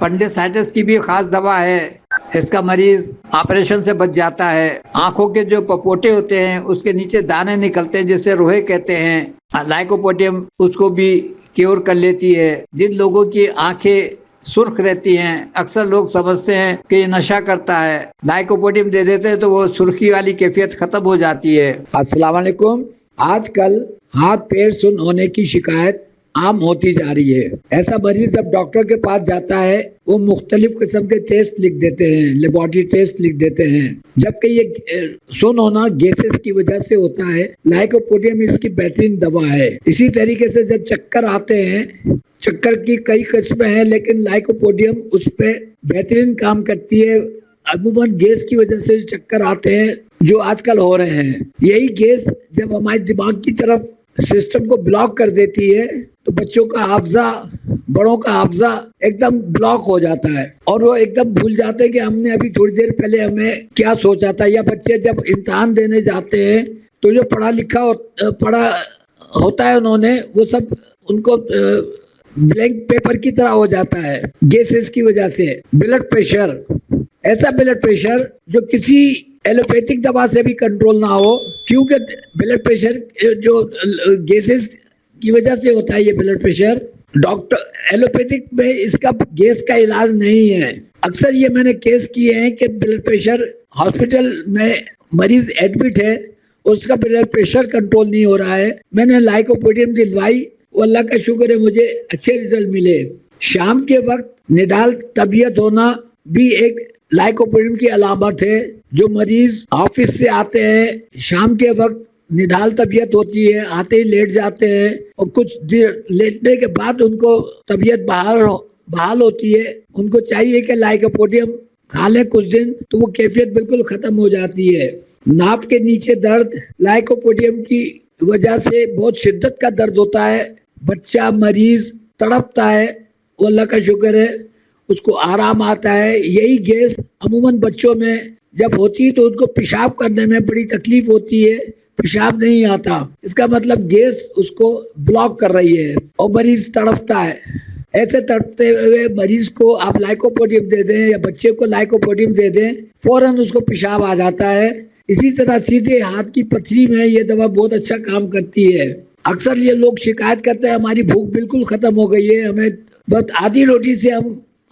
اپنڈیسائٹس کی بھی خاص دوا ہے، اس کا مریض آپریشن سے بچ جاتا ہے۔ آنکھوں کے جو پپوٹے ہوتے ہیں اس کے نیچے دانے نکلتے ہیں جسے روہے کہتے ہیں، لائکوپوڈیم اس کو بھی کیور کر لیتی ہے۔ جن لوگوں کی آنکھیں سرخ رہتی ہیں، اکثر لوگ سمجھتے ہیں کہ یہ نشہ کرتا ہے، لائکوپوڈیم دے دیتے ہیں تو وہ سرخی والی کیفیت ختم ہو جاتی ہے۔ السلام علیکم۔ آج کل ہاتھ پیر سن ہونے کی شکایت عام ہوتی جا رہی ہے۔ ایسا مریض جب ڈاکٹر کے پاس جاتا ہے وہ مختلف قسم کے ٹیسٹ لکھ دیتے ہیں، لیبارٹری ٹیسٹ لکھ دیتے ہیں، جبکہ یہ سن ہونا گیسز کی وجہ سے ہوتا ہے۔ لائکوپوڈیم اس کی بہترین دوا ہے۔ اسی طریقے سے جب چکر آتے ہیں، چکر کی کئی قسمیں ہیں لیکن لائکوپوڈیم اس پہ بہترین کام کرتی ہے۔ عموماً گیس کی وجہ سے چکر آتے ہیں جو آج کل ہو رہے ہیں، یہی گیس جب ہمارے دماغ کی طرف سسٹم کو بلاک کر دیتی ہے تو بچوں کا حافظہ، بڑوں کا حافظہ ایک دم بلاک ہو جاتا ہے اور وہ ایک دم بھول جاتے ہیں کہ ہم نے ابھی تھوڑی دیر پہلے ہمیں کیا سوچا تھا۔ یا بچے جب امتحان دینے جاتے ہیں تو جو پڑھا ہوتا ہے انہوں نے، وہ سب ان کو بلینک پیپر کی طرح ہو جاتا ہے گیسز کی وجہ سے۔ بلڈ پریشر، ایسا بلڈ پریشر جو کسی ایلوپیتھک دوا سے بھی کنٹرول نہ ہو، کیونکہ بلڈ پریشر جو گیسز کی وجہ سے ہوتا ہے، یہ بلڈ پریشر ڈاکٹر ایلوپیتھک میں اس کا گیس کا علاج نہیں ہے۔ اکثر یہ میں نے کیس کیے ہیں کہ بلڈ پریشر ہاسپٹل میں مریض ایڈمٹ ہے، اس کا بلڈ پریشر کنٹرول نہیں ہو رہا ہے، میں نے لائکوپوڈیم دلوائی، وہ اللہ کا شکر ہے مجھے اچھے ریزلٹ ملے۔ شام کے وقت نڈال طبیعت ہونا بھی ایک لائکوپوڈیم کی علامت ہے۔ جو مریض آفس سے آتے ہیں شام کے وقت نڈال طبیعت ہوتی ہے، آتے ہی لیٹ جاتے ہیں اور کچھ دیر لیٹنے کے بعد ان کو طبیعت بحال ہوتی ہے، ان کو چاہیے کہ لائکوپوڈیم کھا لیں کچھ دن تو وہ کیفیت بالکل ختم ہو جاتی ہے۔ ناف کے نیچے درد، لائکوپوڈیم کی وجہ سے بہت شدت کا درد ہوتا ہے، بچہ مریض تڑپتا ہے، وہ اللہ کا شکر ہے اس کو آرام آتا ہے۔ یہی گیس عموماً بچوں میں جب ہوتی ہے تو ان کو پیشاب کرنے میں بڑی تکلیف ہوتی ہے، پیشاب نہیں آتا، اس کا مطلب گیس اس کو بلاک کر رہی ہے اور مریض تڑپتا ہے۔ ایسے تڑپتے ہوئے مریض کو آپ لائکوپوڈیم دے دیں یا بچے کو لائکوپوڈیم دے دیں، فوراً اس کو پیشاب آ جاتا ہے۔ اسی طرح سیدھے ہاتھ کی پتھری میں یہ دوا بہت اچھا کام کرتی ہے۔ اکثر یہ لوگ شکایت کرتے ہیں ہماری بھوک بالکل ختم ہو گئی ہے، ہمیں بس آدھی روٹی سے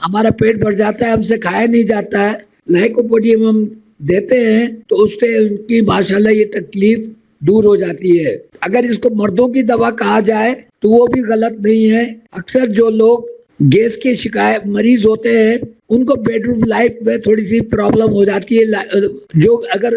ہمارا پیٹ بھر جاتا ہے، ہم سے کھایا نہیں جاتا ہے۔ لائکوپوڈیم ہم دیتے ہیں تو اس سے ان کی ماشاءاللہ یہ تکلیف دور ہو جاتی ہے۔ اگر اس کو مردوں کی دوا کہا جائے تو وہ بھی غلط نہیں ہے۔ اکثر جو لوگ گیس کے شکایت مریض ہوتے ہیں ان کو بیڈ روم لائف میں تھوڑی سی پرابلم ہو جاتی ہے، جو اگر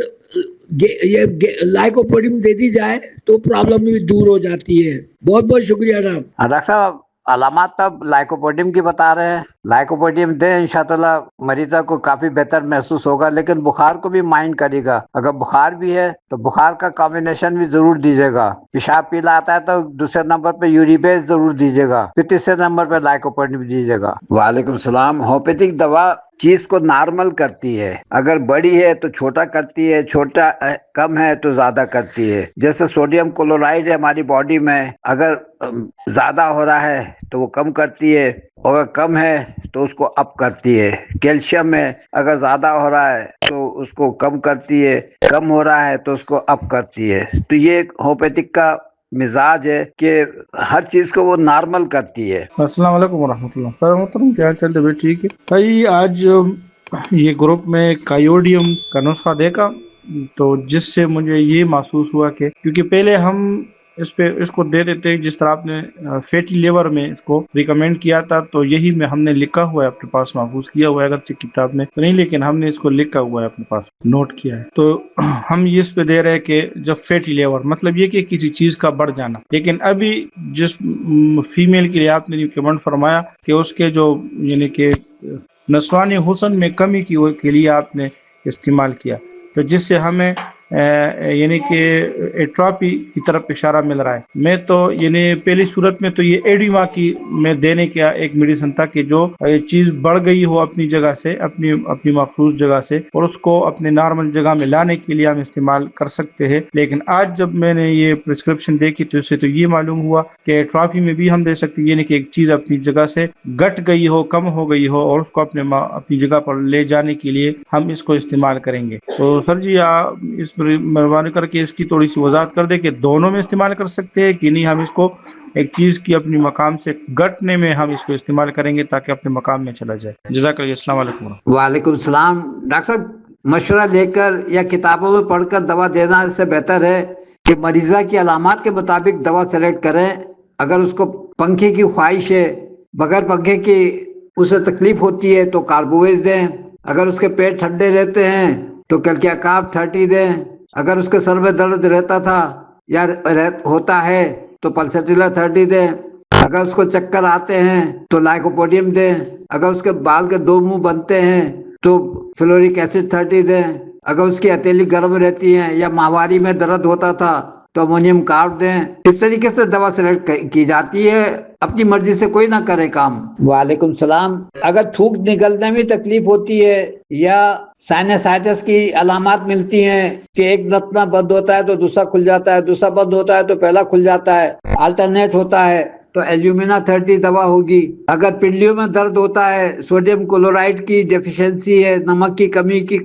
یہ لائکوپوڈیم دے دی جائے تو پرابلم بھی دور ہو جاتی ہے۔ بہت بہت شکریہ جناب۔ ڈاکٹر صاحب علامات تب لائکوپوڈیم کی بتا رہے ہیں، لائکوپوڈیم دیں انشاءاللہ مریضہ کو کافی بہتر محسوس ہوگا، لیکن بخار کو بھی مائنڈ کرے گا۔ اگر بخار بھی ہے تو بخار کا کمبینیشن بھی ضرور دیجیے گا۔ پیشاب پیلا آتا ہے تو دوسرے نمبر پہ یوریبیز ضرور دیجیے گا، پھر تیسرے نمبر پہ لائکوپوڈیم دیجیے گا۔ وعلیکم السلام۔ ہومیوپیتھک دوا چیز کو نارمل کرتی ہے، اگر بڑی ہے تو چھوٹا کرتی ہے، چھوٹا کم ہے تو زیادہ کرتی ہے۔ جیسے سوڈیم کلورائڈ ہے ہماری باڈی میں، اگر زیادہ ہو رہا ہے تو وہ کم کرتی ہے، اور اگر کم ہے تو اس کو اپ کرتی ہے۔ کیلشیم ہے، اگر زیادہ ہو رہا ہے تو اس کو کم کرتی ہے، کم ہو رہا ہے تو اس کو اپ کرتی ہے۔ تو یہ ہومیوپیتھک کا مزاج ہے کہ ہر چیز کو وہ نارمل کرتی ہے۔ السلام علیکم ورحمۃ اللہ۔ سر محترم کیا حال چال؟ طبیعت ٹھیک ہے بھائی؟ آج یہ گروپ میں کائیوڈیم کا نسخہ دیکھا تو جس سے مجھے یہ محسوس ہوا کہ کیونکہ پہلے ہم اس کو دے دیتے، جس طرح آپ نے فیٹی لیور میں اس کو ریکمینڈ کیا تھا تو یہی میں ہم نے لکھا ہوا ہے اپنے پاس، محفوظ کیا ہوا ہے، اگرچہ کتاب میں تو نہیں لیکن ہم نے اس کو لکھا ہوا ہے اپنے پاس، نوٹ کیا ہے۔ تو ہم یہ اس پہ دے رہے کہ جب فیٹی لیور مطلب یہ کہ کسی چیز کا بڑھ جانا، لیکن ابھی جس فیمیل کے لیے آپ نے ریکمینڈ فرمایا کہ اس کے جو یعنی کہ نسوانی حسن میں کمی کے لیے آپ نے استعمال کیا، تو جس سے ہمیں یعنی کہ ایٹراپی کی طرف اشارہ مل رہا ہے. میں تو یعنی پہلی صورت میں تو یہ ایڈیما کی میں دینے کا ایک میڈیسن تھا کہ جو چیز بڑھ گئی ہو اپنی جگہ سے, اپنی مخصوص جگہ سے, اور اس کو اپنے نارمل جگہ میں لانے کے لیے ہم استعمال کر سکتے ہیں. لیکن آج جب میں نے یہ پرسکرپشن دیکھی تو اس سے تو یہ معلوم ہوا کہ ایٹرافی میں بھی ہم دے سکتے ہیں, یعنی کہ ایک چیز اپنی جگہ سے گٹ گئی ہو, کم ہو گئی ہو, اور اس کو اپنی جگہ پر لے جانے کے لیے ہم اس کو استعمال کریں گے. تو سر جی آپ اس پر مہربانی کر کے اس کی تھوڑی سی وضاحت کر دیں کہ دونوں میں استعمال کر سکتے ہیں کہ نہیں, ہم اس کو ایک چیز کی اپنی مقام سے گٹنے میں ہم اس کو استعمال کریں گے تاکہ اپنے مقام میں چلا جائے. جزاک اللہ. السلام علیکم. وعلیکم السلام. ڈاکٹر صاحب, مشورہ لے کر یا کتابوں میں پڑھ کر دوا دینا اس سے بہتر ہے کہ مریضہ کی علامات کے مطابق دوا سلیکٹ کریں. اگر اس کو پنکھے کی خواہش ہے, بغیر پنکھے کی اسے تکلیف ہوتی ہے تو کاربویز دیں. اگر اس کے پیٹ ٹھنڈے رہتے ہیں تو کلکیا کارب 30 دیں. اگر اس کے سر میں درد رہتا تھا یا ہوتا ہے تو پلسٹیلا 30 دیں. اگر اس کو چکر آتے ہیں تو لائکوپوڈیم دیں. اگر اس کے بال کے 2 منہ بنتے ہیں تو فلورک ایسڈ 30 دیں. اگر اس کی ہتھیلی گرم رہتی ہے یا ماہواری میں درد ہوتا تھا تو امونیم کارب دیں. اس طریقے سے دوا سلیکٹ کی جاتی ہے, اپنی مرضی سے کوئی نہ کرے کام. وعلیکم السلام. اگر تھوک نکلنے میں تکلیف ہوتی ہے یا سائنسائٹس کی علامات ملتی ہیں کہ ایک نتنا بند ہوتا ہے تو دوسرا کھل جاتا ہے, دوسرا بند ہوتا ہے تو پہلا کھل جاتا ہے, آلٹرنیٹ ہوتا ہے, تو ایلیومینا 30 دوا ہوگی. اگر پنڈلیوں میں درد ہوتا ہے, سوڈیم کلورائڈ کی ڈیفیشنسی ہے, نمک کی کمی کی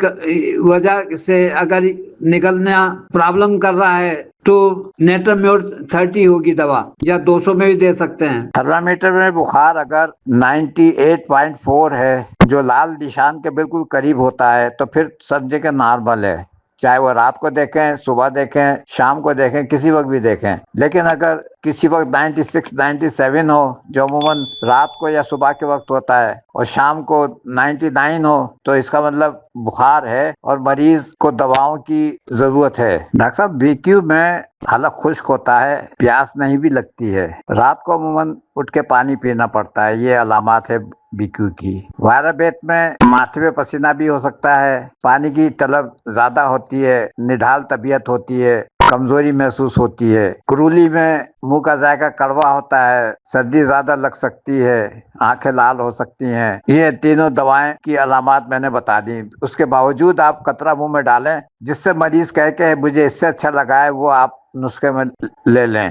وجہ سے اگر نکلنا پرابلم کر رہا ہے تو نیٹرمیور 30 ہوگی دوا, یا 200 میں بھی دے سکتے ہیں. تھرمامیٹر میں بخار اگر 98.4 ہے جو لال نشان کے بالکل قریب ہوتا ہے تو پھر سمجھے کہ نارمل ہے. چاہے وہ رات کو دیکھیں, صبح دیکھیں, شام کو دیکھیں, کسی وقت بھی دیکھیں. لیکن اگر کسی وقت 96 97 ہو جو عموماً رات کو یا صبح کے وقت ہوتا ہے, اور شام کو 99 ہو تو اس کا مطلب بخار ہے اور مریض کو دواؤں کی ضرورت ہے. ڈاکٹر صاحب, بی کیو میں حلق خشک ہوتا ہے, پیاس نہیں بھی لگتی ہے, رات کو عموماً اٹھ کے پانی پینا پڑتا ہے, یہ علامات ہے بی کیو کی. وائرل بیت میں ماتھے میں پسینہ بھی ہو سکتا ہے, پانی کی طلب زیادہ ہوتی ہے, نڈھال طبیعت ہوتی ہے, کمزوری محسوس ہوتی ہے. کرولی میں منہ کا ذائقہ کڑوا ہوتا ہے, سردی زیادہ لگ سکتی ہے, آنکھیں لال ہو سکتی ہیں. یہ تینوں دوائیں کی علامات میں نے بتا دی. اس کے باوجود آپ قطرہ منہ میں ڈالیں, جس سے مریض کہہ کہ مجھے اس سے اچھا لگا ہے وہ آپ نسخے میں لے لیں.